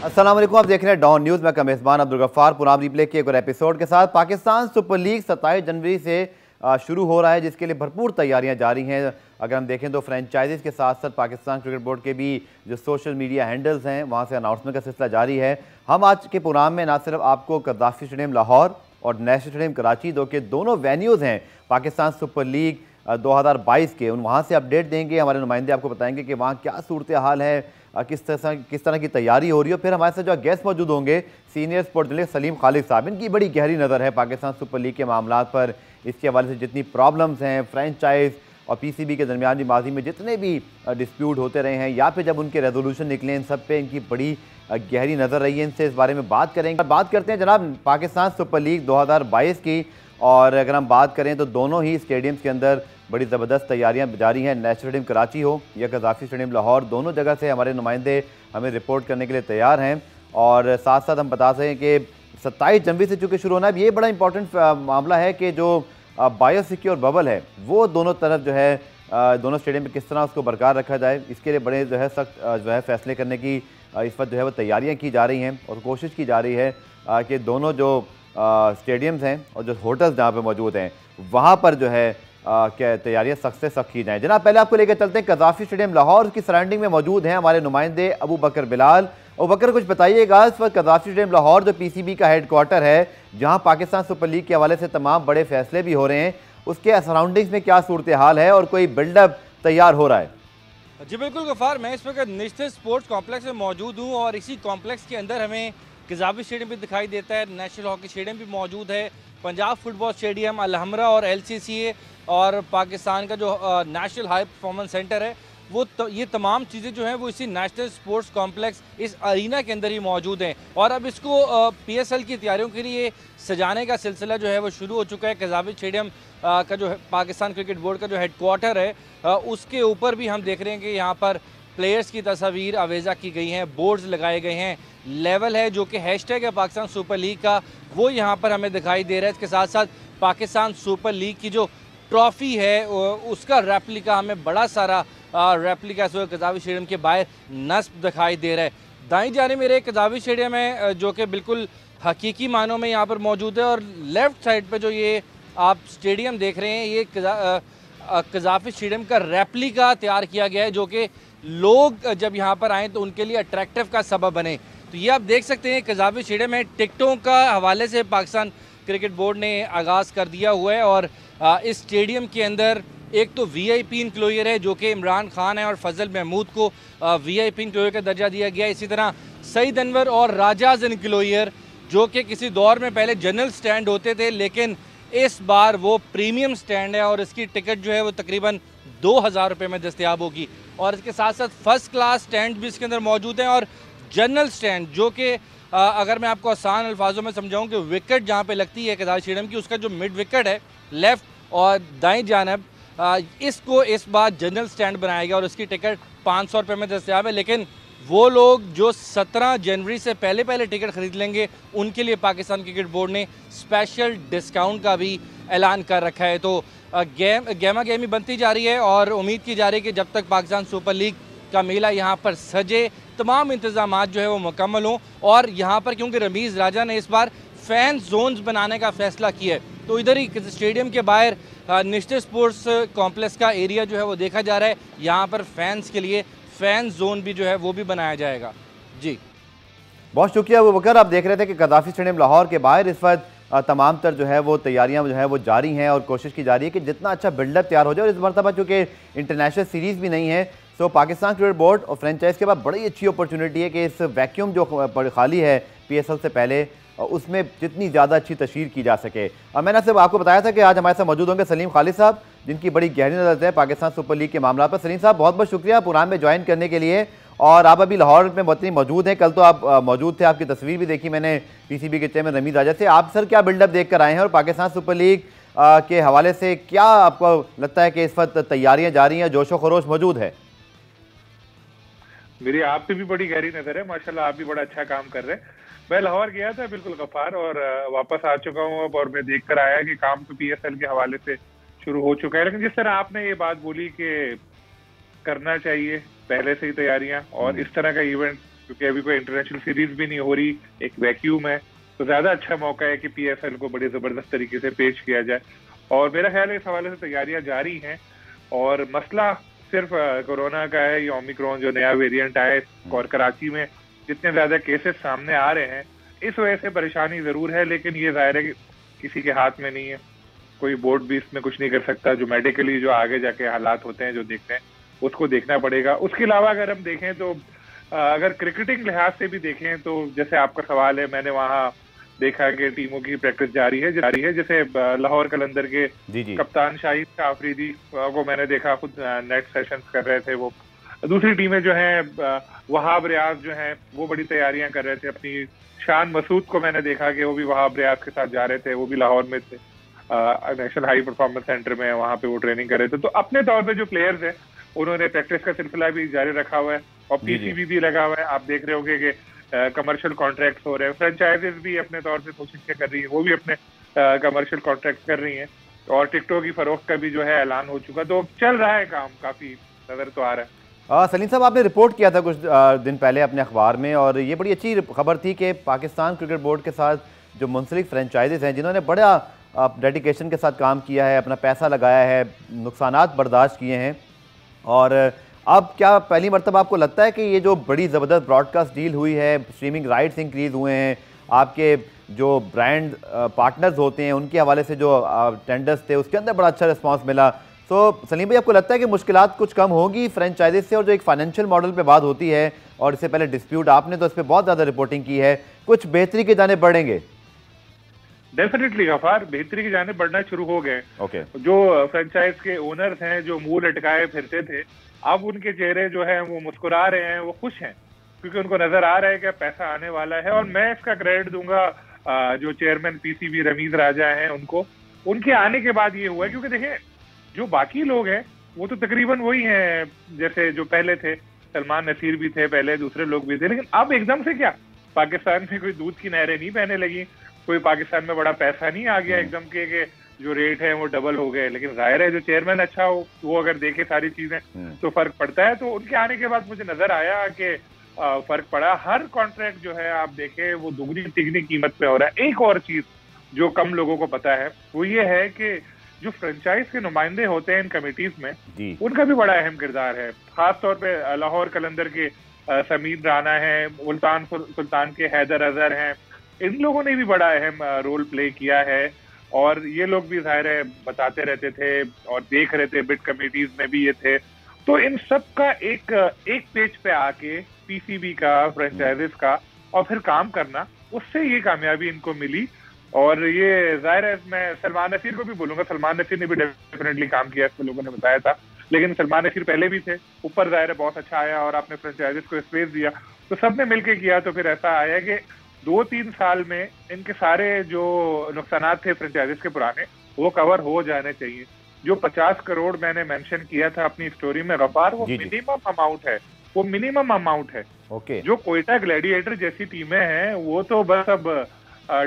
अस्सलाम वालेकुम, आप देख रहे हैं डॉन न्यूज़। मैं मेज़बान अब्दुल गफ्फार पुराम रिप्ले के एक और एपिसोड के साथ। पाकिस्तान सुपर लीग 27 जनवरी से शुरू हो रहा है, जिसके लिए भरपूर तैयारियां जारी हैं। अगर हम देखें तो फ्रेंचाइजीज़ के साथ साथ पाकिस्तान क्रिकेट बोर्ड के भी जो सोशल मीडिया हैंडल्स हैं, वहाँ से अनाउंसमेंट का सिलसिला जारी है। हम आज के प्रोग्राम में ना सिर्फ आपको कद्दाफी स्टेडियम लाहौर और नेशनल स्टेडियम कराची के दोनों वेन्यूज़ हैं पाकिस्तान सुपर लीग 2022 के, वहाँ से अपडेट देंगे। हमारे नुमाइंदे आपको बताएंगे कि वहाँ क्या सूरत हाल है, किस तरह की तैयारी हो रही है। फिर हमारे साथ जो गेस्ट मौजूद होंगे, senior sports journalist Salim Khalid साहब, इनकी बड़ी गहरी नज़र है पाकिस्तान सुपर लीग के मामला पर। इसके हवाले से जितनी प्रॉब्लम्स हैं फ्रेंचाइज और पीसीबी के दरमियान भी माजी में जितने भी डिस्प्यूट होते रहे हैं या फिर जब उनके रेजोल्यूशन निकले, इन सब पे इनकी बड़ी गहरी नज़र रही है। इनसे इस बारे में बात करेंगे। बात करते हैं जनाब पाकिस्तान सुपर लीग 2022 की, और अगर हम बात करें तो दोनों ही स्टेडियम्स के अंदर बड़ी ज़बरदस्त तैयारियां जारी हैं। नेशनल स्टेडियम कराची हो या कज़ाफ़ी स्टेडियम लाहौर, दोनों जगह से हमारे नुमाइंदे हमें रिपोर्ट करने के लिए तैयार हैं। और साथ साथ हम बता सकें कि 27 जनवरी से चूँकि शुरू होना है, ये बड़ा इंपॉर्टेंट मामला है कि जो बायोसिक्योर बबल है वो दोनों तरफ जो है दोनों स्टेडियम में किस तरह उसको बरकरार रखा जाए, इसके लिए बड़े जो है सख्त जो है फैसले करने की इस वक्त जो है वो तैयारियाँ की जा रही हैं और कोशिश की जा रही है कि दोनों जो स्टेडियम्स हैं और जो होटल्स जहाँ पे मौजूद हैं वहाँ पर जो है क्या तैयारियाँ सख्त से सख्त की जाएँ। जनाब पहले आपको लेकर चलते हैं कज़ाफ़ी स्टेडियम लाहौर की सराउंडिंग में मौजूद हैं हमारे नुमाइंदे अबू बकर बिलाल। अबू बकर, कुछ बताइएगा, इस वक्त कज़ाफ़ी स्टेडियम लाहौर जो पीसीबी का हेडक्वार्टर है, जहाँ पाकिस्तान सुपर लीग के हवाले से तमाम बड़े फैसले भी हो रहे हैं, उसके सराउंडिंग्स में क्या सूरत हाल है और कोई बिल्डअप तैयार हो रहा है? जी बिल्कुल गफ़ार, मैं इस वक्त नेशनल स्पोर्ट्स कॉम्प्लेक्स में मौजूद हूँ और इसी कॉम्प्लेक्स के अंदर हमें कज़ाफ़ी स्टेडियम भी दिखाई देता है, नेशनल हॉकी स्टेडियम भी मौजूद है, पंजाब फुटबॉल स्टेडियम, अलहमरा और एलसीसीए और पाकिस्तान का जो नेशनल हाई परफॉर्मेंस सेंटर है वो ये तमाम चीज़ें जो हैं वो इसी नेशनल स्पोर्ट्स कॉम्प्लेक्स इस अरीना के अंदर ही मौजूद हैं। और अब इसको पीएसएल की तैयारियों के लिए सजाने का सिलसिला जो है वो शुरू हो चुका है। कज़ाफ़ी स्टेडियम का जो है पाकिस्तान क्रिकेट बोर्ड का जो हेडक्वार्टर है उसके ऊपर भी हम देख रहे हैं कि यहाँ पर प्लेयर्स की तस्वीर आवेज़ा की गई हैं, बोर्ड्स लगाए गए हैं, लेवल है जो कि हैशटैग है पाकिस्तान सुपर लीग का, वो यहाँ पर हमें दिखाई दे रहा है। इसके साथ साथ पाकिस्तान सुपर लीग की जो ट्रॉफ़ी है उसका रेप्लिका, हमें बड़ा सारा रेप्लिका कज़ाफ़ी स्टेडियम के बाहर नस्ब दिखाई दे रहा है। दाईं जाने मेरे कज़ाफ़ी स्टेडियम है जो कि बिल्कुल हकीकी मानों में यहाँ पर मौजूद है, और लेफ़्ट साइड पे जो ये आप स्टेडियम देख रहे हैं, ये कज़ाफ़ी स्टेडियम का रेप्लिका तैयार किया गया है जो कि लोग जब यहाँ पर आएँ तो उनके लिए अट्रैक्टिव का सबब बने। तो ये आप देख सकते हैं कज़ाफ़ी स्टेडियम है। टिकटों का हवाले से पाकिस्तान क्रिकेट बोर्ड ने आगाज़ कर दिया हुआ है और इस स्टेडियम के अंदर एक तो वीआईपी इंक्लोयर है जो कि इमरान खान है और फजल महमूद को वीआईपी इंक्लोयर का दर्जा दिया गया है। इसी तरह सईद अनवर और राजाज इंक्लोयर जो कि किसी दौर में पहले जनरल स्टैंड होते थे, लेकिन इस बार वो प्रीमियम स्टैंड है और इसकी टिकट जो है वो तकरीबन 2000 रुपये में दस्तयाब होगी। और इसके साथ साथ फर्स्ट क्लास स्टैंड भी इसके अंदर मौजूद हैं और जनरल स्टैंड जो कि अगर मैं आपको आसान अल्फाजों में समझाऊं कि विकेट जहां पे लगती है कज़ाफ़ी स्टेडियम की, उसका जो मिड विकेट है लेफ़्ट और दाएं जानब, इसको इस बार जनरल स्टैंड बनाया गया और इसकी टिकट 500 रुपये में दस्तयाब है। लेकिन वो लोग जो 17 जनवरी से पहले टिकट ख़रीद लेंगे उनके लिए पाकिस्तान क्रिकेट बोर्ड ने स्पेशल डिस्काउंट का भी ऐलान कर रखा है। तो गेमा गेमी बनती जा रही है और उम्मीद की जा रही है कि जब तक पाकिस्तान सुपर लीग का मेला यहाँ पर सजे, तमाम इंतजामात जो है वो मुकम्मल हों। और यहाँ पर क्योंकि रमीज़ राजा ने इस बार फ़ैन जोन्स बनाने का फ़ैसला किया है, तो इधर ही स्टेडियम के बाहर नेशनल स्पोर्ट्स कॉम्प्लेक्स का एरिया जो है वो देखा जा रहा है। यहाँ पर फैंस के लिए फ़ैन जोन भी जो है वो भी बनाया जाएगा। जी बहुत शुक्रिया अबू बकर। आप देख रहे थे कि कज़ाफ़ी स्टेडियम लाहौर के बाहर इस वक्त तमाम तर जो है वो तैयारियां जो है वो जारी हैं और कोशिश की जा रही है कि जितना अच्छा बिल्डअप तैयार हो जाए। और इस मरतबा चूँकि इंटरनेशनल सीरीज़ भी नहीं है, सो पाकिस्तान क्रिकेट बोर्ड और फ्रेंचाइज के बाद बड़ी अच्छी अपॉर्चुनिटी है कि इस वैक्यूम जो खाली है पीएसएल से पहले, उसमें जितनी ज़्यादा अच्छी तशहीर की जा सके। और मैंने सिर्फ आपको बताया था कि आज हमारे साथ मौजूद होंगे सलीम खालिद साहब, जिनकी बड़ी गहरी नज़र है पाकिस्तान सुपर लीग के मामला पर। सलीम साहब, बहुत बहुत शुक्रिया प्रोग्राम में ज्वाइन करने के लिए। और आप अभी लाहौर में बहुत मौजूद हैं, कल तो आप मौजूद थे, आपकी तस्वीर भी देखी मैंने पीसीबी के चेयरमैन रमीज़ राजा से। आप सर क्या बिल्डअप देख कर आए हैं और पाकिस्तान सुपर लीग के हवाले से क्या आपको लगता है कि इस वक्त तैयारियाँ जारी हैं, जोशो खरोश मौजूद है? मेरी आप पे भी बड़ी गहरी नजर है, माशाल्लाह आप भी बड़ा अच्छा काम कर रहे हैं। मैं लाहौर गया था बिल्कुल गफ्फार, और वापस आ चुका हूँ अब, और मैं देख कर आया कि काम तो पीएसएल के हवाले से शुरू हो चुका है। लेकिन जिस तरह आपने ये बात बोली कि करना चाहिए पहले से ही तैयारियां, और इस तरह का इवेंट क्योंकि अभी कोई इंटरनेशनल सीरीज भी नहीं हो रही, एक वैक्यूम है, तो ज्यादा अच्छा मौका है कि पीएसएल को बड़ी जबरदस्त तरीके से पेश किया जाए। और मेरा ख्याल है इस हवाले से तैयारियां जारी हैं, और मसला सिर्फ कोरोना का है, ये ओमिक्रॉन जो नया वेरिएंट आया है, और कराची में जितने ज्यादा केसेस सामने आ रहे हैं, इस वजह से परेशानी जरूर है। लेकिन ये जाहिर है कि किसी के हाथ में नहीं है, कोई बोर्ड भी इसमें कुछ नहीं कर सकता। जो मेडिकली जो आगे जाके हालात होते हैं, जो देखते हैं, उसको देखना पड़ेगा। उसके अलावा अगर हम देखें तो अगर क्रिकेटिंग लिहाज से भी देखें तो जैसे आपका सवाल है, मैंने वहाँ देखा कि टीमों की प्रैक्टिस जारी है। जैसे लाहौर कलंदर के कप्तान शाहिद आफरीदी को मैंने देखा, खुद नेट सेशंस कर रहे थे वो। दूसरी टीमें जो हैं, वहाब रियाज जो हैं, वो बड़ी तैयारियां कर रहे थे अपनी। शान मसूद को मैंने देखा कि वो भी वहाब रियाज के साथ जा रहे थे, वो भी लाहौर में थे, नेशनल हाई परफॉर्मेंस सेंटर में, वहाँ पे वो ट्रेनिंग कर रहे थे। तो अपने तौर पे जो प्लेयर्स हैं, उन्होंने प्रैक्टिस का सिलसिला भी जारी रखा हुआ है, और पीसीबी भी लगा हुआ है। आप देख रहे होंगे कि कमर्शियल कॉन्ट्रैक्ट हो रहे हैं, फ्रेंचाइजीज भी अपने तौर पे कोशिशें कर रही है, वो भी अपने कमर्शियल कॉन्ट्रैक्ट कर रही हैं, और टिकटों की फरोख्त का भी जो है ऐलान हो चुका। तो चल रहा है काम, काफी नजर तो आ रहा है। सलीम साहब, आपने रिपोर्ट किया था कुछ दिन पहले अपने अखबार में, और ये बड़ी अच्छी खबर थी कि पाकिस्तान क्रिकेट बोर्ड के साथ जो मुंसलिक फ्रेंचाइजीज हैं, जिन्होंने बड़ा डेडिकेशन के साथ काम किया है, अपना पैसा लगाया है, नुकसानात बर्दाश्त किए हैं, और अब क्या पहली मरतबा आपको लगता है कि ये जो बड़ी ज़बरदस्त ब्रॉडकास्ट डील हुई है, स्ट्रीमिंग राइट्स इंक्रीज़ हुए हैं, आपके जो ब्रांड पार्टनर्स होते हैं उनके हवाले से जो टेंडर्स थे उसके अंदर बड़ा अच्छा रिस्पांस मिला, तो सलीम भाई आपको लगता है कि मुश्किलात कुछ कम होगी फ्रेंचाइजीज से? और जो एक फाइनेंशियल मॉडल पे बात होती है, और इससे पहले डिस्प्यूट आपने तो इस पर बहुत ज़्यादा रिपोर्टिंग की है, कुछ बेहतरी के जाने बढ़ेंगे? डेफिनेटली गफार, बेहतरी की जाने बढ़ना शुरू हो गए। जो फ्रेंचाइज के ओनर्स हैं, जो मुंह लटकाए फिरते थे, अब उनके चेहरे जो है वो मुस्कुरा रहे हैं, वो खुश हैं, क्योंकि उनको नजर आ रहा है कि पैसा आने वाला है। और मैं इसका क्रेडिट दूंगा जो चेयरमैन पीसीबी रमीज राजा हैं उनको, उनके आने के बाद ये हुआ। क्योंकि देखिए, जो बाकी लोग हैं वो तो तकरीबन वही हैं जैसे जो पहले थे, सलमान नसीर भी थे पहले, दूसरे लोग भी थे, लेकिन अब एकदम से क्या, पाकिस्तान में कोई दूध की नहरें नहीं बहने लगी, कोई पाकिस्तान में बड़ा पैसा नहीं आ गया एकदम के जो रेट है वो डबल हो गए। लेकिन जाहिर है जो चेयरमैन अच्छा हो, वो अगर देखे सारी चीजें तो फर्क पड़ता है। तो उनके आने के बाद मुझे नजर आया कि फर्क पड़ा। हर कॉन्ट्रैक्ट जो है आप देखें वो दुगनी तिगनी कीमत पे हो रहा है। एक और चीज जो कम लोगों को पता है वो ये है कि जो फ्रेंचाइज के नुमाइंदे होते हैं इन कमेटीज में, उनका भी बड़ा अहम किरदार है। खास तौर पे लाहौर कलंदर के समीर राना है, मुल्तान सुल्तान के हैदर अजहर हैं, इन लोगों ने भी बड़ा अहम रोल प्ले किया है। और ये लोग भी जाहिर है बताते रहते थे और देख रहे थे, बिड कमेटीज में भी ये थे। तो इन सब का एक पेज पे आके पीसीबी का, फ्रेंचाइजेस का, और फिर काम करना, उससे ये कामयाबी इनको मिली। और ये जाहिर है, मैं सलमान नसीर को भी बोलूंगा, सलमान नसीर ने भी डेफिनेटली काम किया, इसमें लोगों ने बताया था, लेकिन सलमान नसीर पहले भी थे, ऊपर जाहिर है बहुत अच्छा आया और आपने फ्रेंचाइजेस को स्पेस दिया, तो सबने मिलकर किया। तो फिर ऐसा आया कि 2-3 साल में इनके सारे जो नुकसानात थे फ्रेंचाइजेस के पुराने, वो कवर हो जाने चाहिए। जो 50 करोड़ मैंने मेंशन किया था अपनी स्टोरी में गफार, वो मिनिमम अमाउंट है, वो मिनिमम अमाउंट है। जो कोयटा ग्लैडिएटर जैसी टीमें हैं वो तो बस अब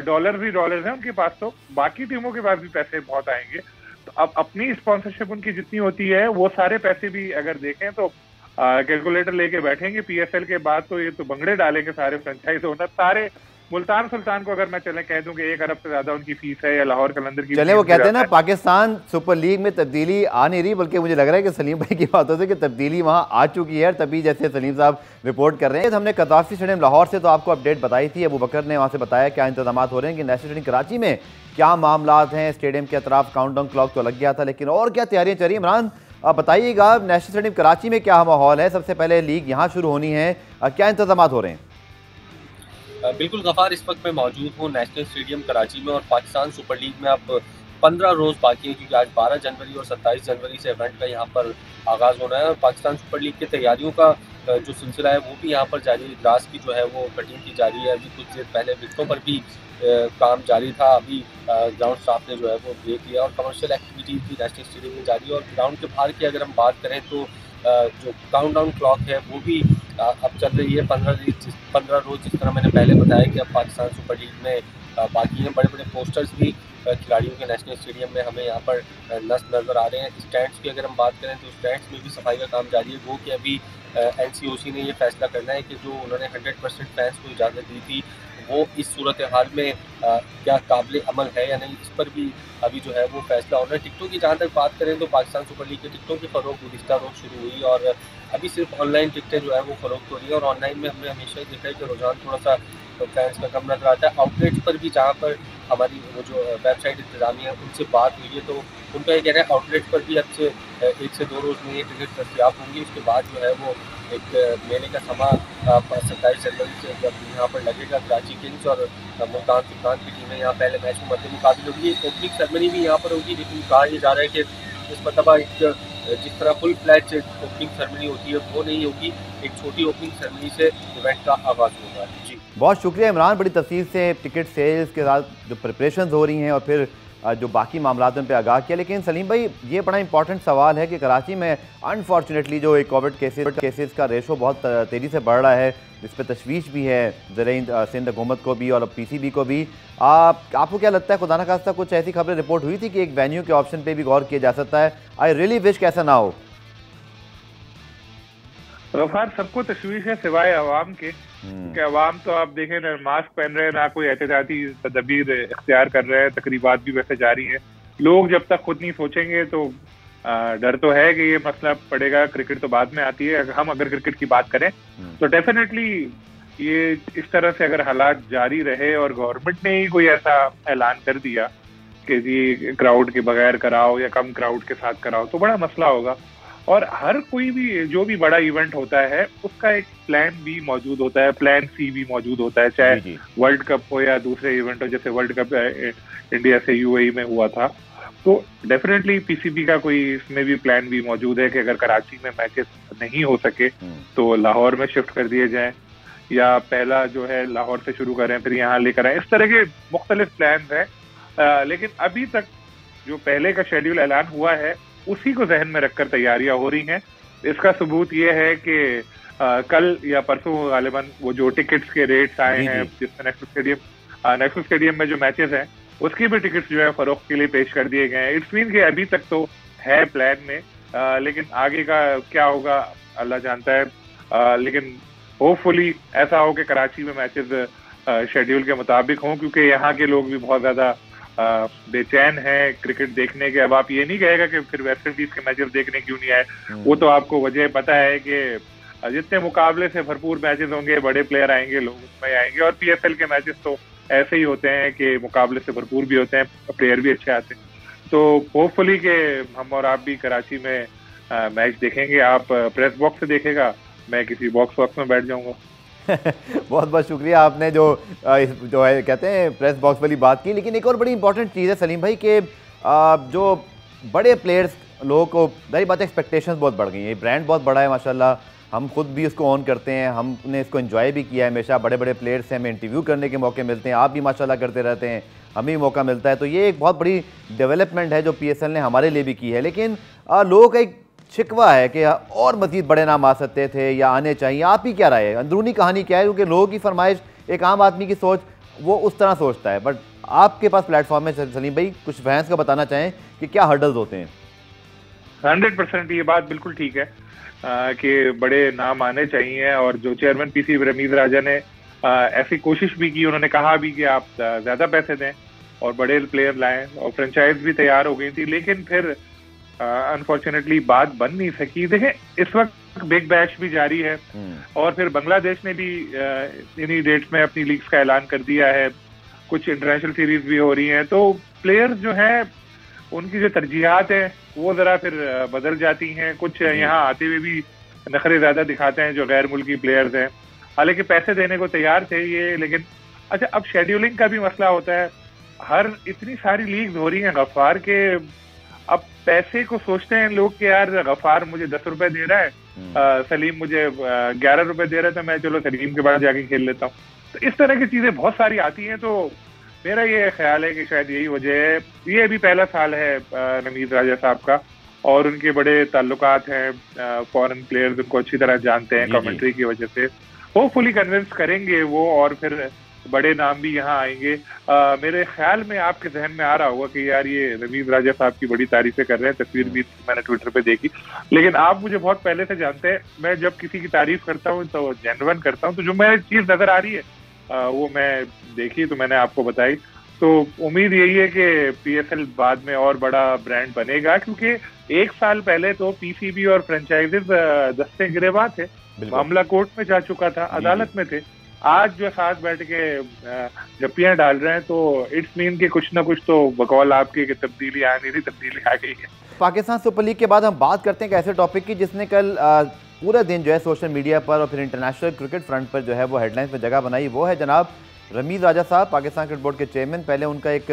डॉलर ही डॉलर हैं उनके पास, तो बाकी टीमों के पास भी पैसे बहुत आएंगे। तो अब अपनी स्पॉन्सरशिप उनकी जितनी होती है, वो सारे पैसे भी अगर देखें तो कैलकुलेटर लेके बैठेंगे पीएसएल के बाद, तो ये तो बंगड़े डालेंगे सारे फ्रेंचाइज ओनर। सारे मुल्तान सुल्तान को अगर मैं चले कह दूं कि 1 अरब से ज्यादा उनकी फीस है, या लाहौर कलंदर की, चले वो कहते हैं ना पाकिस्तान सुपर लीग में तब्दीली आ नहीं रही, बल्कि मुझे लग रहा है कि सलीम भाई की बातों से कि तब्दीली वहां आ चुकी है, तभी जैसे सलीम साहब रिपोर्ट कर रहे हैं। हमने कदाफी स्टेडियम लाहौर से तो आपको अपडेट बताई थी, अबू बकर ने वहाँ से बताया क्या इंतजाम हो रहे हैं कि नेशनल स्टेडियम कराची में क्या मामला हैं। स्टेडियम के अतराफ काउंटडाउन क्लॉक तो लग गया था, लेकिन और क्या तैयारियां चल रही हैं? इमरान आप बताइएगा, नेशनल स्टेडियम कराची में क्या माहौल है? सबसे पहले लीग यहाँ शुरू होनी है, क्या इंतजाम हो रहे हैं? बिल्कुल गफार, इस वक्त मैं मौजूद हूँ नेशनल स्टेडियम कराची में, और पाकिस्तान सुपर लीग में अब 15 रोज़ बाकी है, क्योंकि आज 12 जनवरी और 27 जनवरी से इवेंट का यहाँ पर आगाज़ होना है। और पाकिस्तान सुपर लीग की तैयारियों का जो सिलसिला है वो भी यहाँ पर जारी है। ग्रास की जो है वो कटिंग की जारी है, अभी कुछ देर पहले विकेटों पर भी काम जारी था। अभी ग्राउंड स्टाफ ने जो है वो ब्रेक लिया, और कमर्शियल एक्टिविटीज़ भी नेशनल स्टेडियम में जारी है। और ग्राउंड के बाहर की अगर हम बात करें तो जो काउंटडाउन क्लॉक है वो भी अब चल रही है 15 रोज़, जिस तरह मैंने पहले बताया कि अब पाकिस्तान सुपर लीग में बाकी हैं। बड़े बड़े पोस्टर्स भी खिलाड़ियों के नेशनल स्टेडियम में हमें यहाँ पर नज़र आ रहे हैं। स्टैंड्स की अगर हम बात करें तो स्टैंड्स में भी सफाई का काम जारी है। वो कि अभी NCOC ने ये फैसला करना है कि जो उन्होंने 100% फैंस को इजाज़त दी थी वो इस सूरत हाल में क्या काबिल अमल है या नहीं, इस पर भी अभी जो है वो फैसला होना है। टिकटों की जहाँ तक बात करें तो पाकिस्तान सुपर लीग के टिकटों की फ़रोख्त गुज़िश्ता रोज़ शुरू हुई और अभी सिर्फ ऑनलाइन टिकटें जो है वो फ़रोख्त हो रही है और ऑनलाइन में हमने हमेशा ही देखा है कि रुझान थोड़ा सा फैंस का कम नजर आता है। आउटलेट्स पर भी जहाँ पर हमारी वो जो वेबसाइट इंतजामिया है उनसे बात हुई है तो उनका ये कह रहे हैं आउटलेट्स पर भी अब से 1 से 2 रोज़ में ये टिकट दस्तियाब होंगी। उसके बाद जो है वो एक मेले का समा 27 जनवरी से जब यहाँ पर लगेगा। कराची किंग्स और मुल्तान सुल्तान की टीमें यहाँ पहले मैच में मध्य मुकाबले होगी। ओपनिंग सेरेमनी भी यहाँ पर होगी, लेकिन कहा यह जा रहा है कि इस मरतबा एक जिस तरह फुल फ्लैज ओपनिंग सेरेमनी होती है वो नहीं होगी, एक छोटी ओपनिंग सेरेमनी से इवेंट का आगाज़ होगा। जी बहुत शुक्रिया इमरान, बड़ी तफसील से टिकट सेल्स के साथ जो प्रिपरेशंस हो रही हैं और फिर जो बाकी मामलात पे आगाह किया। लेकिन सलीम भाई ये बड़ा इंपॉर्टेंट सवाल है कि कराची में अनफॉर्चुनेटली जो एक कोविड केसेस का रेशो बहुत तेज़ी से बढ़ रहा है, जिस पर तशवीश भी है ज़राए सिंध हुकूमत को भी और PCB को भी। आपको क्या लगता है, खुदा न खास्ता कुछ ऐसी खबरें रिपोर्ट हुई थी कि एक वेन्यू के ऑप्शन पर भी गौर किया जा सकता है? आई रियली विश कैसा ना हो। गफ्फार, सबको तशवीश है सिवाय अवाम के, कि अवाम तो आप देखें ना मास्क पहन रहे हैं ना कोई एहतियाती तदबीर इख्तियार कर रहे हैं। तकरीबात भी वैसे जारी है। लोग जब तक खुद नहीं सोचेंगे तो डर तो है कि ये मसला पड़ेगा। क्रिकेट तो बाद में आती है। हम अगर क्रिकेट की बात करें तो डेफिनेटली ये इस तरह से अगर हालात जारी रहे और गवर्नमेंट ने ही कोई ऐसा ऐलान कर दिया कि जी क्राउड के बगैर कराओ या कम क्राउड के साथ कराओ तो बड़ा मसला होगा। और हर कोई भी जो भी बड़ा इवेंट होता है उसका एक प्लान बी मौजूद होता है, प्लान सी भी मौजूद होता है, चाहे वर्ल्ड कप हो या दूसरे इवेंट हो। जैसे वर्ल्ड कप इंडिया से UAE में हुआ था तो डेफिनेटली PCB का कोई इसमें भी प्लान भी मौजूद है कि अगर कराची में मैचेस नहीं हो सके तो लाहौर में शिफ्ट कर दिए जाएं या पहला जो है लाहौर से शुरू करें फिर यहाँ लेकर आए। इस तरह के मुख्तलिफ प्लान हैं। लेकिन अभी तक जो पहले का शेड्यूल ऐलान हुआ है उसी को जहन में रखकर तैयारियां हो रही हैं। इसका सबूत ये है कि कल या परसों गालिबन वो जो टिकट्स के रेट्स आए हैं, जिसमें नेशनल स्टेडियम में जो मैचेस हैं उसकी भी टिकट्स जो है फरोख्त के लिए पेश कर दिए गए हैं। इट्स मीन कि अभी तक तो है प्लान में, लेकिन आगे का क्या होगा अल्लाह जानता है। लेकिन होपफुली ऐसा हो कि कराची में मैचेस शेड्यूल के मुताबिक हों, क्योंकि यहाँ के लोग भी बहुत ज्यादा बेचैन है क्रिकेट देखने के। अब आप ये नहीं कहेगा कि फिर वेस्ट इंडीज के मैचेस देखने क्यों नहीं आए, वो तो आपको वजह पता है कि जितने मुकाबले से भरपूर मैचेस होंगे बड़े प्लेयर आएंगे, लोग उसमें आएंगे। और PSL के मैचेस तो ऐसे ही होते हैं कि मुकाबले से भरपूर भी होते हैं, प्लेयर भी अच्छे आते हैं। तो होपफुली कि हम और आप भी कराची में मैच देखेंगे। आप प्रेस बॉक्स से देखेगा, मैं किसी बॉक्स में बैठ जाऊंगा। बहुत बहुत शुक्रिया, आपने जो है कहते हैं प्रेस बॉक्स वाली बात की। लेकिन एक और बड़ी इंपॉर्टेंट चीज़ है सलीम भाई कि जो बड़े प्लेयर्स लोगों को जाहिर बात है एक्सपेक्टेशंस बहुत बढ़ गई हैं। ब्रांड बहुत बड़ा है माशाल्लाह, हम खुद भी उसको ऑन करते हैं, हमने इसको एंजॉय भी किया है हमेशा। बड़े बड़े प्लेयर्स से हमें इंटरव्यू करने के मौके मिलते हैं, आप भी माशाल्लाह करते रहते हैं, हमें भी मौका मिलता है। तो ये एक बहुत बड़ी डेवलपमेंट है जो PSL ने हमारे लिए भी की है। लेकिन लोगों का एक शिकवा है कि और मज़ीद बड़े नाम आ सकते थे या आने चाहिए। आप ही क्या राय है, अंदरूनी कहानी क्या है? क्योंकि लोगों की फरमाइश, एक आम आदमी की सोच वो उस तरह सोचता है, बट आपके पास प्लेटफॉर्म है सलीम भाई, कुछ फैंस का बताना चाहें कि क्या हर्डल्स होते हैं? 100% ये बात बिल्कुल ठीक है कि बड़े नाम आने चाहिए। और जो चेयरमैन PCB रमीज राजा ने ऐसी कोशिश भी की, उन्होंने कहा भी कि आप ज्यादा पैसे दें और बड़े प्लेयर लाएं, और फ्रेंचाइज भी तैयार हो गई थी। लेकिन फिर अनफॉर्चुनेटली बात बन नहीं सकी। देखें इस वक्त बिग बैश भी जारी है और फिर बांग्लादेश ने भी इन्हीं डेट्स में अपनी लीग्स का ऐलान कर दिया है। कुछ इंटरनेशनल सीरीज भी हो रही हैं, तो प्लेयर्स जो हैं उनकी जो तरजीहात हैं वो जरा फिर बदल जाती हैं। कुछ यहाँ आते हुए भी नखरे ज्यादा दिखाते हैं जो गैर मुल्की प्लेयर्स हैं, हालांकि पैसे देने को तैयार थे ये। लेकिन अच्छा, अब शेड्यूलिंग का भी मसला होता है। हर इतनी सारी लीग्स हो रही हैं गफ्फार के, अब पैसे को सोचते हैं लोग कि यार गफ्फार मुझे 10 रुपए दे रहा है, सलीम मुझे 11 रुपए दे रहा है, तो मैं चलो सलीम के बाद जाके खेल लेता हूँ। तो इस तरह की चीजें बहुत सारी आती हैं। तो मेरा ये ख्याल है कि शायद यही वजह है। ये अभी पहला साल है रमीज राजा साहब का और उनके बड़े ताल्लुकात हैं फॉरेन प्लेयर्स, उनको अच्छी तरह जानते हैं कमेंट्री की वजह से। होपफुली कन्विंस करेंगे वो और फिर बड़े नाम भी यहाँ आएंगे। मेरे ख्याल में आपके जहन में आ रहा होगा कि यार ये रमीज राजा साहब की बड़ी तारीफें कर रहे हैं, तस्वीर भी मैंने ट्विटर पे देखी, लेकिन आप मुझे बहुत पहले से जानते हैं, मैं जब किसी की तारीफ करता हूँ तो जेन्युइन करता हूँ, तो जो मेरी चीज नजर आ रही है वो मैं देखी तो मैंने आपको बताई। तो उम्मीद यही है कि PSL बाद में और बड़ा ब्रांड बनेगा, क्योंकि एक साल पहले तो PCB और फ्रेंचाइजीज दस्ते गिरेबान थे, मामला कोर्ट में जा चुका था, अदालत में थे। आज जो साथ बैठ के जप्पियां डाल रहे हैं तो इट्स मीन कि कुछ ना कुछ तो बकौल आपकी कि तब्दीली आ नहीं रही, तब्दीली आ गई है। पाकिस्तान सुपर लीग के बाद हम बात करते हैं एक ऐसे टॉपिक की जिसने कल पूरे दिन जो है सोशल मीडिया पर और फिर इंटरनेशनल क्रिकेट फ्रंट पर जो है वो हेडलाइंस में जगह बनाई। वो है जनाब रमीज राजा साहब, पाकिस्तान क्रिकेट बोर्ड के चेयरमैन। पहले उनका एक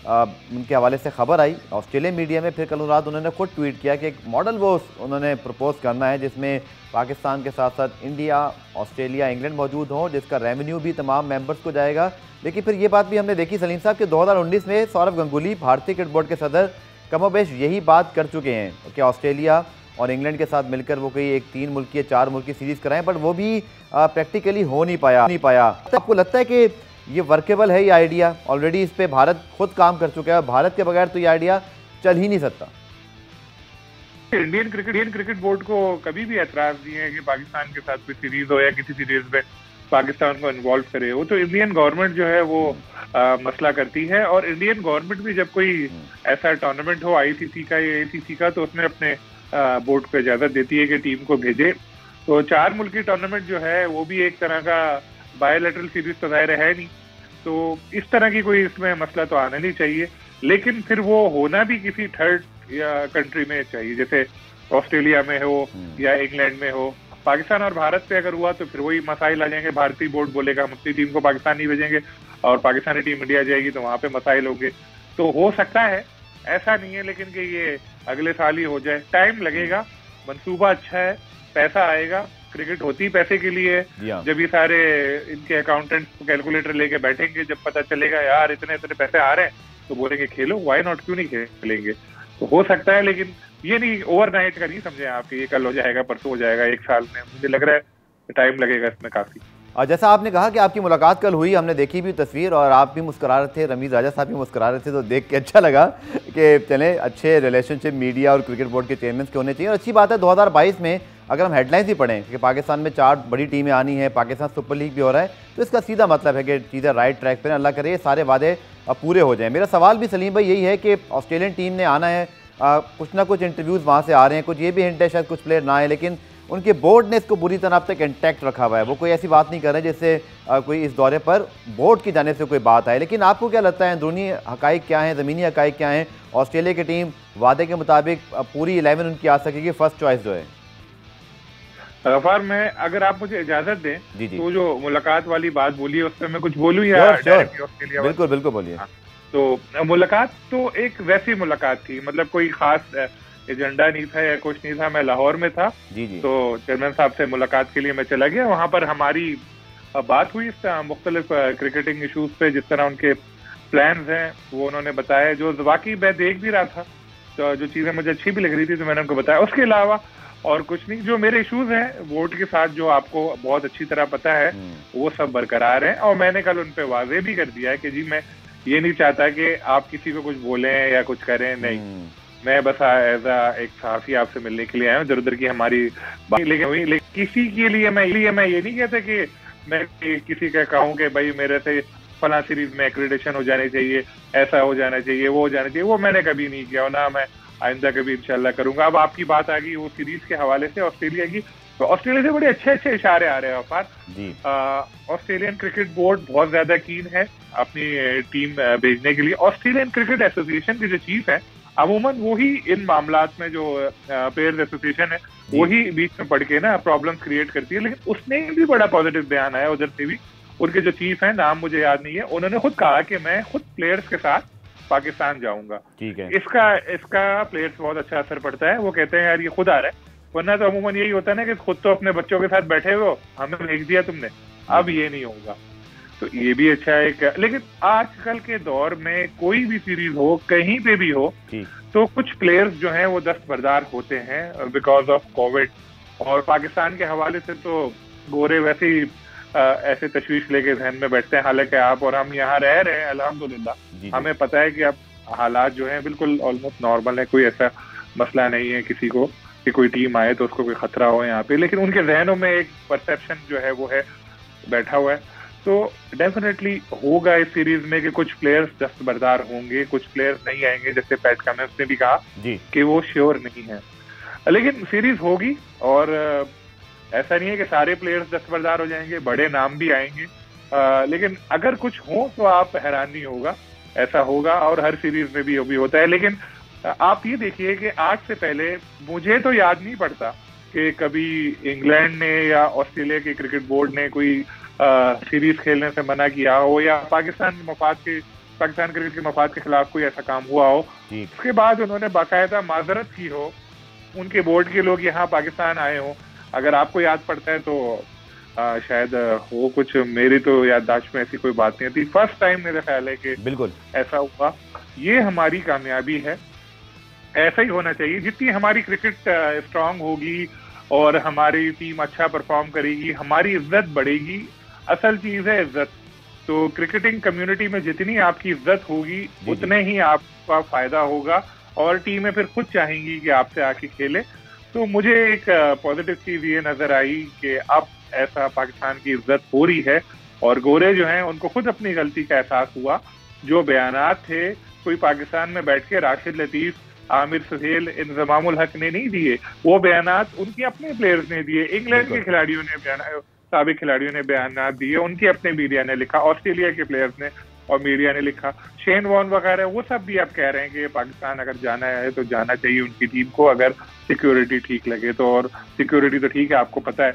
उनके हवाले से खबर आई ऑस्ट्रेलियन मीडिया में, फिर कल रात उन्होंने खुद ट्वीट किया कि एक मॉडल वो उन्होंने प्रपोज करना है जिसमें पाकिस्तान के साथ साथ इंडिया, ऑस्ट्रेलिया, इंग्लैंड मौजूद हों, जिसका रेवेन्यू भी तमाम मेंबर्स को जाएगा। लेकिन फिर ये बात भी हमने देखी सलीम साहब कि 2019 में सौरव गंगुली भारतीय क्रिकेट बोर्ड के सदर कमोबेश यही बात कर चुके हैं कि ऑस्ट्रेलिया और इंग्लैंड के साथ मिलकर वो कोई एक 3 मुल्की या 4 मुल्की सीरीज़ कराएं, बट वो भी प्रैक्टिकली हो नहीं पाया। तो आपको लगता है कि ये वर्केबल है ये आइडिया? ऑलरेडी इस पे भारत खुद काम कर चुका है, भारत के बगैर तो ये आइडिया चल ही नहीं सकता। इंडियन क्रिकेट बोर्ड को कभी भी एतराज नहीं है कि पाकिस्तान के साथ कोई सीरीज हो या किसी सीरीज में पाकिस्तान को इन्वॉल्व करे। वो तो इंडियन गवर्नमेंट जो है वो मसला करती है, और इंडियन गवर्नमेंट भी जब कोई ऐसा टूर्नामेंट हो ICC का या ACC का तो उसमें अपने बोर्ड को इजाजत देती है कि टीम को भेजे। तो 4 मुल्की टूर्नामेंट जो है वो भी एक तरह का बायोलैटरल सीरीज तो जाहिर है नहीं, तो इस तरह की कोई इसमें मसला तो आना नहीं चाहिए। लेकिन फिर वो होना भी किसी थर्ड या कंट्री में चाहिए, जैसे ऑस्ट्रेलिया में हो या इंग्लैंड में हो। पाकिस्तान और भारत पे अगर हुआ तो फिर वही मसाइल आ जाएंगे, भारतीय बोर्ड बोलेगा हम अपनी टीम को पाकिस्तान नहीं भेजेंगे, और पाकिस्तानी टीम इंडिया जाएगी तो वहां पे मसाइल होंगे। तो हो सकता है, ऐसा नहीं है लेकिन कि ये अगले साल ही हो जाए, टाइम लगेगा, मंसूबा अच्छा है, पैसा आएगा। क्रिकेट होती पैसे के लिए, जब ये सारे इनके अकाउंटेंट्स कैलकुलेटर लेके बैठेंगे, जब पता चलेगा यार इतने इतने पैसे आ रहे हैं तो बोलेंगे खेलो, व्हाई नॉट, क्यों नहीं खेलेंगे। तो हो सकता है, लेकिन ये नहीं ओवरनाइट का नहीं समझे आप कि ये कल हो जाएगा, परसों हो जाएगा, एक साल में। मुझे लग रहा है टाइम लगेगा इसमें काफी। और जैसा आपने कहा कि आपकी मुलाकात कल हुई, हमने देखी भी तस्वीर और आप भी मुस्कुरा रहे थे, रमीज राजा साहब भी मुस्कुरा रहे थे, तो देख के अच्छा लगा कि चलें अच्छे रिलेशनशिप मीडिया और क्रिकेट बोर्ड के चेयरमैन के होने चाहिए। और अच्छी बात है 2022 में अगर हम हेडलाइंस ही पढ़ें कि पाकिस्तान में 4 बड़ी टीमें आनी है, पाकिस्तान सुपर लीग भी हो रहा है, तो इसका सीधा मतलब है कि चीज़ें राइट ट्रैक पर, अल्लाह करे सारे वादे पूरे हो जाएँ। मेरा सवाल भी सलीम भाई यही है कि ऑस्ट्रेलियन टीम ने आना है, कुछ ना कुछ इंटरव्यूज़ वहाँ से आ रहे हैं, कुछ ये भी हिंट है शायद कुछ प्लेयर ना आए, लेकिन उनके बोर्ड ने इसको बुरी तरह अब तक इंटैक्ट रखा हुआ है। वो कोई ऐसी बात नहीं कर रहे जिससे कोई इस दौरे पर बोर्ड की जाने से कोई बात आए। लेकिन आपको क्या लगता है अंदरूनी हकाइक क्या हैं, ज़मीनी हकाइक क्या हैं? ऑस्ट्रेलिया की टीम वादे के मुताबिक पूरी 11 उनकी आ सकेगी, फर्स्ट चॉइस जो है? गफार, मैं अगर आप मुझे इजाजत दें तो जो मुलाकात वाली बात बोली है उस पर मैं कुछ बोलूं या ऑस्ट्रेलिया? बिल्कुल बिल्कुल बोलिए। तो मुलाकात तो एक वैसी मुलाकात थी, मतलब कोई खास एजेंडा नहीं था या कुछ नहीं था। मैं लाहौर में था जी। तो चेयरमैन साहब से मुलाकात के लिए मैं चला गया, वहां पर हमारी बात हुई मुख्तलिफ क्रिकेटिंग इशूज पे, जिस तरह उनके प्लान्स हैं वो उन्होंने बताया, जो वाकई मैं देख भी रहा था, तो जो चीजें मुझे अच्छी भी लग रही थी तो मैंने उनको बताया। उसके अलावा और कुछ नहीं। जो मेरे इश्यूज हैं बोर्ड के साथ, जो आपको बहुत अच्छी तरह पता है, वो सब बरकरार हैं, और मैंने कल उन पे वाजे भी कर दिया है कि जी मैं ये नहीं चाहता कि आप किसी को कुछ बोलें या कुछ करें, नहीं। मैं बस एज एक सहाफी आपसे मिलने के लिए आया हूँ, इधर उधर की हमारी बात। लेकिन किसी के लिए मैं ये नहीं कहता कि मैं किसी का कहूँ कि भाई मेरे से फला सीरीज में एक्रेडिटेशन हो जानी चाहिए, ऐसा हो जाना चाहिए, वो हो जाना चाहिए, वो मैंने कभी नहीं किया, ना मैं आइंदा कभी इंशाल्लाह करूंगा। अब आपकी बात आ गई वो सीरीज के हवाले से ऑस्ट्रेलिया की, तो ऑस्ट्रेलिया से बड़े अच्छे अच्छे इशारे आ रहे हैं अफार। ऑस्ट्रेलियन क्रिकेट बोर्ड बहुत ज्यादा कीन है अपनी टीम भेजने के लिए। ऑस्ट्रेलियन क्रिकेट एसोसिएशन के जो चीफ है, अमूमन वही इन मामलात में, जो प्लेयर्स एसोसिएशन है वही बीच में पड़ के ना प्रॉब्लम्स क्रिएट करती है। लेकिन उसने भी बड़ा पॉजिटिव बयान आया उधर से भी। उनके जो चीफ है, नाम मुझे याद नहीं है, उन्होंने खुद कहा कि मैं खुद प्लेयर्स के साथ पाकिस्तान जाऊंगा। ठीक है। इसका प्लेयर्स बहुत अच्छा असर पड़ता है। वो कहते हैं यार ये खुद आ रहा है, वरना तो अमूमन यही होता है ना कि खुद तो अपने बच्चों के साथ बैठे हुए हो, हमें भेज दिया तुमने, अब ये नहीं होगा। तो ये भी अच्छा है। लेकिन आजकल के दौर में कोई भी सीरीज हो, कहीं पे भी हो, तो कुछ प्लेयर्स जो हैं वो दस्तबरदार होते हैं बिकॉज ऑफ कोविड। और पाकिस्तान के हवाले से तो गोरे वैसे ही ऐसे तशवीश लेके जहन में बैठते हैं। हालांकि आप और हम यहाँ रह रहे हैं अल्हम्दुलिल्लाह, हमें पता है कि अब हालात जो हैं बिल्कुल ऑलमोस्ट नॉर्मल है, कोई ऐसा मसला नहीं है किसी को कि कोई टीम आए तो उसको कोई खतरा हो यहाँ पे, लेकिन उनके जहनों में एक परसेप्शन जो है वो है बैठा हुआ है। तो डेफिनेटली होगा इस सीरीज में कि कुछ प्लेयर्स दस्तबरदार होंगे, कुछ प्लेयर्स नहीं आएंगे, जैसे पैट कमिंस ने भी कहा कि वो श्योर नहीं है, लेकिन सीरीज होगी। और ऐसा नहीं है कि सारे प्लेयर्स दस्तबरदार हो जाएंगे, बड़े नाम भी आएंगे, लेकिन अगर कुछ हो तो आप हैरान नहीं होगा, ऐसा होगा और हर सीरीज में भी होता है। लेकिन आप ये देखिए कि आज से पहले मुझे तो याद नहीं पड़ता कि कभी इंग्लैंड ने या ऑस्ट्रेलिया के क्रिकेट बोर्ड ने कोई सीरीज खेलने से मना किया हो, या पाकिस्तान क्रिकेट के मफाद के खिलाफ कोई ऐसा काम हुआ हो। उसके बाद उन्होंने बाकायदा माजरत की हो, उनके बोर्ड के लोग यहाँ पाकिस्तान आए हो। अगर आपको याद पड़ता है तो शायद हो कुछ, मेरी तो याददाश्त में ऐसी कोई बात नहीं थी। फर्स्ट टाइम मेरा ख्याल है कि बिल्कुल ऐसा हुआ। ये हमारी कामयाबी है, ऐसा ही होना चाहिए। जितनी हमारी क्रिकेट स्ट्रांग होगी और हमारी टीम अच्छा परफॉर्म करेगी, हमारी इज्जत बढ़ेगी। असल चीज है इज्जत। तो क्रिकेटिंग कम्युनिटी में जितनी आपकी इज्जत होगी उतने ही आपका फायदा होगा और टीमें फिर खुद चाहेंगी कि आपसे आके खेले। तो मुझे एक पॉजिटिव चीज ये नजर आई कि अब ऐसा पाकिस्तान की इज्जत हो रही है और गोरे जो हैं उनको खुद अपनी गलती का एहसास हुआ। जो बयानात थे कोई पाकिस्तान में बैठ के राशिद लतीफ, आमिर सुहेल, इंजमामुल हक ने नहीं दिए, वो बयानात उनके अपने प्लेयर्स ने दिए। इंग्लैंड के खिलाड़ियों ने साबिक खिलाड़ियों ने बयानात दिए, उनके अपने मीडिया ने लिखा, ऑस्ट्रेलिया के प्लेयर्स ने और मीडिया ने लिखा, शेन वॉर्न वगैरह वो सब भी आप कह रहे हैं कि पाकिस्तान अगर जाना है तो जाना चाहिए उनकी टीम को, अगर सिक्योरिटी ठीक लगे तो। और सिक्योरिटी तो ठीक है, आपको पता है,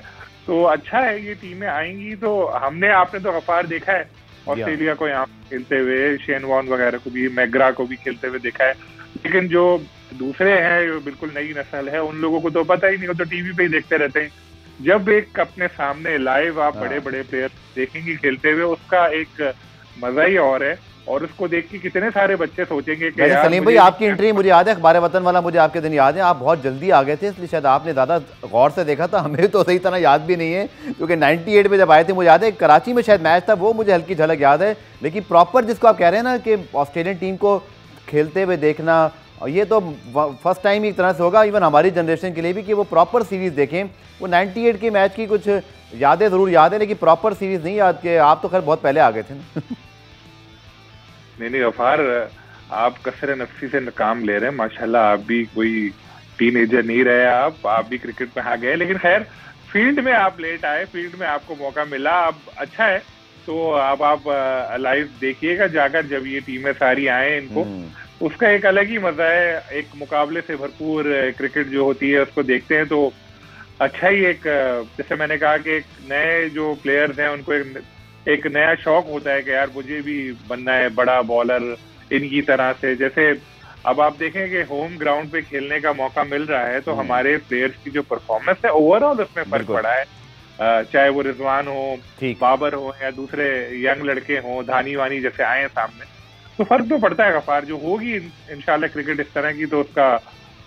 तो अच्छा है ये टीमें आएंगी। तो आपने तो गफार देखा है ऑस्ट्रेलिया को यहाँ खेलते हुए, शेन वॉर्न वगैरह को भी, मैग्रा को भी खेलते हुए देखा है, लेकिन जो दूसरे हैं जो बिल्कुल नई नस्ल है उन लोगों को तो पता ही नहीं, वो तो टीवी पे ही देखते रहते हैं। जब एक अपने सामने लाइव आप बड़े बड़े प्लेयर देखेंगे खेलते हुए, उसका एक मजा ही और है। और उसको देख के कितने सारे बच्चे सोचेंगे कि यार सलीम भाई आपकी एंट्री मुझे याद है, अखबार वतन वाला मुझे आपके दिन याद है, आप बहुत जल्दी आ गए थे, इसलिए शायद आपने ज़्यादा गौर से देखा था, हमें तो सही तरह याद भी नहीं है, क्योंकि 98 में जब आए थे मुझे याद है कराची में शायद मैच था, वो मुझे हल्की झलक याद है। लेकिन प्रॉपर जिसको आप कह रहे हैं ना कि ऑस्ट्रेलियन टीम को खेलते हुए देखना, ये तो फर्स्ट टाइम एक तरह से होगा इवन हमारी जनरेशन के लिए भी कि वो प्रॉपर सीरीज़ देखें। वो 98 के मैच की कुछ यादें ज़रूर याद है, लेकिन प्रॉपर सीरीज़ नहीं याद के। आप तो खैर बहुत पहले आ गए थे ना। नहीं गफार, आप कसर नफसी से काम ले रहे हैं माशाल्लाह। आप भी कोई टीनेजर नहीं रहे, आप भी क्रिकेट में आ गए, लेकिन खैर फील्ड में आप लेट आए, फील्ड में आपको मौका मिला, अब अच्छा है। तो अब आप लाइव देखिएगा जाकर, जब ये टीमें सारी आए इनको, उसका एक अलग ही मजा है। एक मुकाबले से भरपूर क्रिकेट जो होती है उसको देखते हैं तो अच्छा ही एक, जैसे मैंने कहा कि एक नए जो प्लेयर्स हैं उनको एक नया शौक होता है कि यार मुझे भी बनना है बड़ा बॉलर इनकी तरह से। जैसे अब आप देखें कि होम ग्राउंड पे खेलने का मौका मिल रहा है तो हमारे प्लेयर्स की जो परफॉर्मेंस है ओवरऑल उसमें फर्क पड़ा है। चाहे वो रिजवान हो, बाबर हो या दूसरे यंग लड़के हो, धानी वानी जैसे आए सामने, तो फर्क तो पड़ता है गफार। जो होगी इंशाल्लाह क्रिकेट इस तरह की तो उसका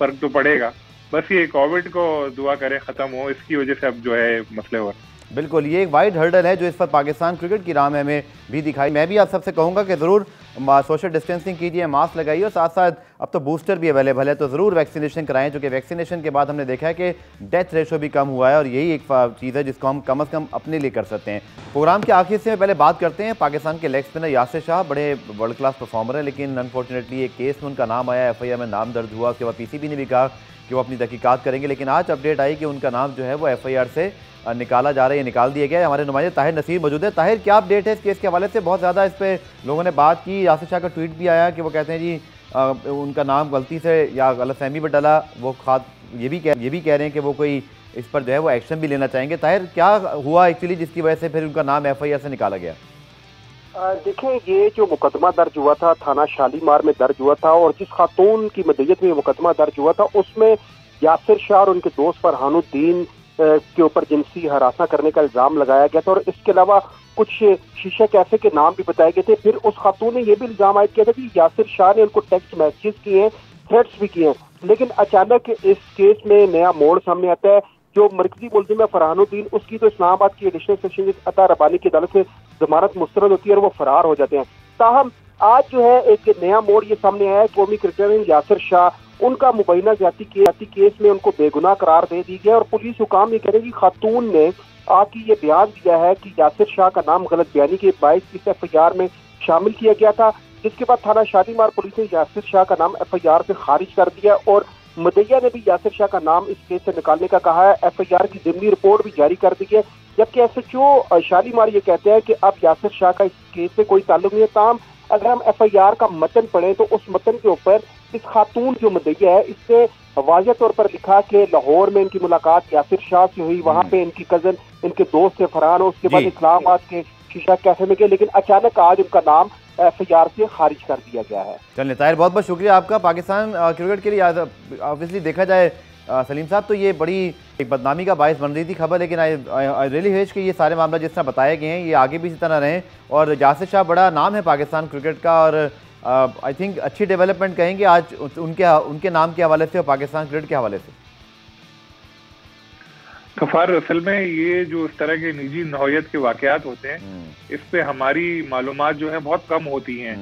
फर्क तो पड़ेगा। बस ये कोविड को दुआ करें खत्म हो, इसकी वजह से अब जो है मसले हो रहे हैं। बिल्कुल, ये एक वाइड हर्डल है जो इस पर पाकिस्तान क्रिकेट की राह में हमें भी दिखाई। मैं भी आप सबसे कहूँगा कि ज़रूर सोशल डिस्टेंसिंग कीजिए, मास्क लगाइए और साथ साथ अब तो बूस्टर भी अवेलेबल है तो ज़रूर वैक्सीनेशन कराएं, क्योंकि वैक्सीनेशन के बाद हमने देखा है कि डेथ रेशो भी कम हुआ है और यही एक चीज़ है जिसको हम कम से कम अपने लिए कर सकते हैं। प्रोग्राम के आखिर से पहले बात करते हैं पाकिस्तान के लेग स्पिनर यासिर शाह, बड़े वर्ल्ड क्लास परफॉर्मर है, लेकिन अनफॉर्चुनेटली एक केस में उनका नाम आया, FIR में नाम दर्ज हुआ, उसके बाद PCB ने भी कहा कि वो अपनी तहकीकात करेंगे, लेकिन आज अपडेट आई कि उनका नाम जो है वो FIR से निकाला जा रहा है, निकाल दिया गया है। हमारे नुमाइंदे ताहिर नसीर मौजूद है। ताहिर, क्या अपडेट है इस केस के हवाले से? बहुत ज़्यादा इस पर लोगों ने बात की, यासिर शाह का ट्वीट भी आया कि वो कहते हैं जी उनका नाम गलती से या गलतफहमी में डला, वो ये भी कह रहे हैं कि वो कोई इस पर जो है वो एक्शन भी लेना चाहेंगे। ताहिर, क्या हुआ एक्चुअली जिसकी वजह से फिर उनका नाम FIR से निकाला गया? देखें, ये जो मुकदमा दर्ज हुआ था थाना शालीमार में दर्ज हुआ था और जिस खातून की मदयत में मुकदमा दर्ज हुआ था उसमें यासिर शाह और उनके दोस्त फरहानुद्दीन के ऊपर जिनसी हरासा करने का इल्जाम लगाया गया था और इसके अलावा कुछ शीशे कैफे के नाम भी बताए गए थे। फिर उस खातून ने यह भी इल्जाम आयद किया था कि यासिर शाह ने उनको टेक्स्ट मैसेज किए हैं, थ्रेट्स भी किए हैं। लेकिन अचानक इस केस में नया मोड़ सामने आता है। जो मरकजी मुलजिम है फरहानुद्दीन, उसकी तो इस्लामाबाद की एडिशनल सेशन अता रबानी की अदालत से जमानत मुस्तरद होती है और वो फरार हो जाते हैं। ताहम आज जो है एक नया मोड़ ये सामने आया है। कौमी क्रिकेटर यासिर शाह, उनका मुबैना जाति केस में उनको बेगुनाह करार दे दी गया और पुलिस हुकाम ये कह रहे हैं कि खातून ने आके ये बयान दिया है कि यासिर शाह का नाम गलत बयानी के बाइस इस FIR में शामिल किया गया था, जिसके बाद थाना शालीमार पुलिस ने यासिर शाह का नाम FIR से खारिज कर दिया और मुद्दईया ने भी यासिर शाह का नाम इस केस से निकालने का कहा है। FIR की ज़िमनी रिपोर्ट भी जारी कर दी है, जबकि SHO शालीमार ये कहते हैं कि अब यासिर शाह का इस केस से कोई ताल्लुक नहीं है। ताहम अगर हम FIR का मतन पढ़ें तो उस मतन के ऊपर इस खातून जो मुद्दईया है इससे वाज़ह तौर पर लिखा कि लाहौर में इनकी मुलाकात यासिर शाह से हुई, वहाँ पे इनकी कजन इनके दोस्त से फरहान, उसके बाद इस्लामाबाद के शीशा कैफे में गए, लेकिन अचानक आज उनका नाम FIR से खारिज कर दिया गया है। चलिए ताहिर, बहुत बहुत शुक्रिया आपका। पाकिस्तान क्रिकेट के लिए ऑब्वियसली देखा जाए सलीम साहब तो ये बड़ी एक बदनामी का बायस बन रही थी खबर, लेकिन आई रियली विश कि ये सारे मामला जिस तरह बताए गए हैं ये आगे भी इसी तरह रहें। और यासिर शाह बड़ा नाम है पाकिस्तान क्रिकेट का और आई थिंक अच्छी डेवलपमेंट कहेंगे आज उनके नाम के हवाले से और पाकिस्तान क्रिकेट के हवाले से। गफार, असल में ये जो इस तरह के निजी नौयत के वाकयात होते हैं इस पे हमारी मालूमात जो है बहुत कम होती हैं।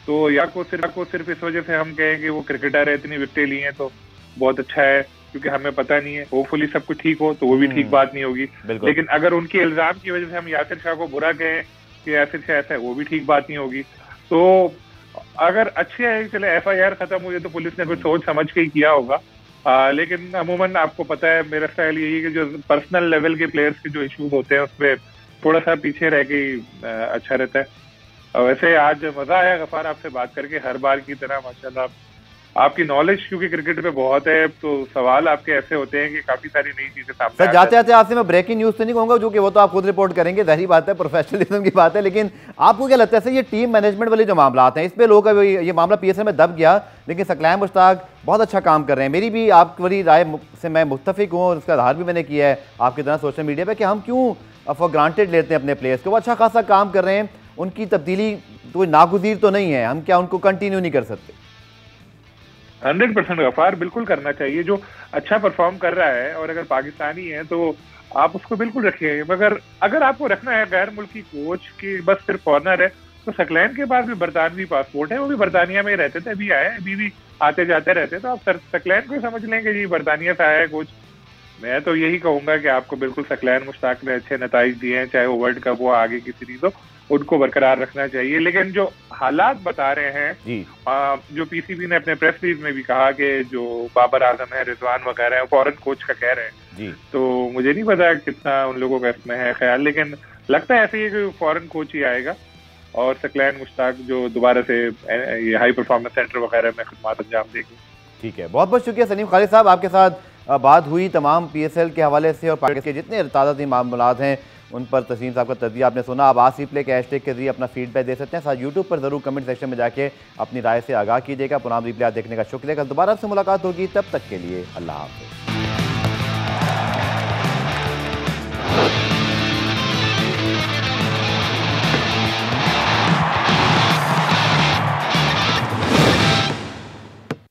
तो या को सिर्फ इस वजह से हम कहें कि वो क्रिकेटर है, इतनी विकेटें ली हैं तो बहुत अच्छा है, क्योंकि हमें पता नहीं है। होपफुली सब कुछ ठीक हो तो वो भी ठीक बात नहीं होगी, लेकिन अगर उनके इल्जाम की वजह से हम यासिर शाह को बुरा कहें कि यासिर शाह ऐसा है, वो भी ठीक बात नहीं होगी। तो अगर अच्छे है चले FIR खत्म हुई तो पुलिस ने कुछ सोच समझ के ही किया होगा, लेकिन अमूमन आपको पता है मेरा ख्याल यही है कि जो पर्सनल लेवल के प्लेयर्स के जो इश्यूज होते हैं उसमें थोड़ा सा पीछे रह के अच्छा रहता है। वैसे आज मजा आया गफार आपसे बात करके, हर बार की तरह माशाल्लाह आपकी नॉलेज क्योंकि क्रिकेट पे बहुत है तो सवाल आपके ऐसे होते हैं कि काफी सारी नई चीजें सामने सर जाते जाते आपसे मैं ब्रेकिंग न्यूज तो नहीं कहूंगा, जो कि वो तो आप खुद रिपोर्ट करेंगे, जाहिर बात है प्रोफेशनलिज्म की बात है, लेकिन आपको क्या लगता है सर ये टीम मैनेजमेंट वाले जो मामला हैं इस पे लोग ये मामला PSL में दब गया, लेकिन सकलैन मुश्ताक बहुत अच्छा काम कर रहे हैं। मेरी भी आपकी राय से मैं मुत्तफिक हूँ और उसका आधार भी मैंने किया है आपकी तरह सोशल मीडिया पर कि हम क्यों फॉर ग्रांटेड लेते हैं अपने प्लेयर्स को। वो अच्छा खासा काम कर रहे हैं, उनकी तब्दीली कोई नागुज़ीर तो नहीं है, हम क्या उनको कंटिन्यू नहीं कर सकते? 100% गफार, बिल्कुल करना चाहिए। जो अच्छा परफॉर्म कर रहा है और अगर पाकिस्तानी है तो आप उसको बिल्कुल रखिए, मगर अगर आपको रखना है गैर मुल्की कोच की बस सिर्फ कॉर्नर है तो सकलैन के पास भी बरतानवी पासपोर्ट है, वो भी बरतानिया में रहते थे, अभी आए, अभी भी आते जाते रहते, तो आप सकलैन को समझ लेंगे जी बरतानिया से आया है कोच। मैं तो यही कहूंगा कि आपको बिल्कुल सकलैन मुश्ताक ने अच्छे नताइज दिए हैं, चाहे वो वर्ल्ड कप हो आगे की सीरीज हो, उनको बरकरार रखना चाहिए। लेकिन जो हालात बता रहे हैं जो PCB ने अपने प्रेस रिलीज में भी कहा कि जो बाबर आजम है, रिजवान वगैरह है, फॉरेन कोच का कह रहे हैं, तो मुझे नहीं पता कितना उन लोगों का इसमें है ख्याल, लेकिन लगता है ऐसे ही कि फॉरेन कोच ही आएगा और सकलैन मुश्ताक जो दोबारा से ये हाई परफॉर्मेंस सेंटर वगैरह में खिदमत अंजाम देगी। ठीक है, बहुत बहुत शुक्रिया सलीम खालिद साहब, आपके साथ बात हुई तमाम PSL के हवाले से और पाकिस्तान के जितने ताज़ा मामलात हैं उन पर तस्लीम साहब का तजज़िया आपने सुना। आप आज प्ले के हैशटैग के जरिए अपना फीडबैक दे सकते हैं, साथ यूट्यूब पर ज़रूर कमेंट सेक्शन में जाके अपनी राय से आगाह कीजिएगा। पुनः रिप्ले देखने का शुक्रिया, कल दोबारा आपसे मुलाकात होगी, तब तक के लिए अल्लाह हाफ़िज़।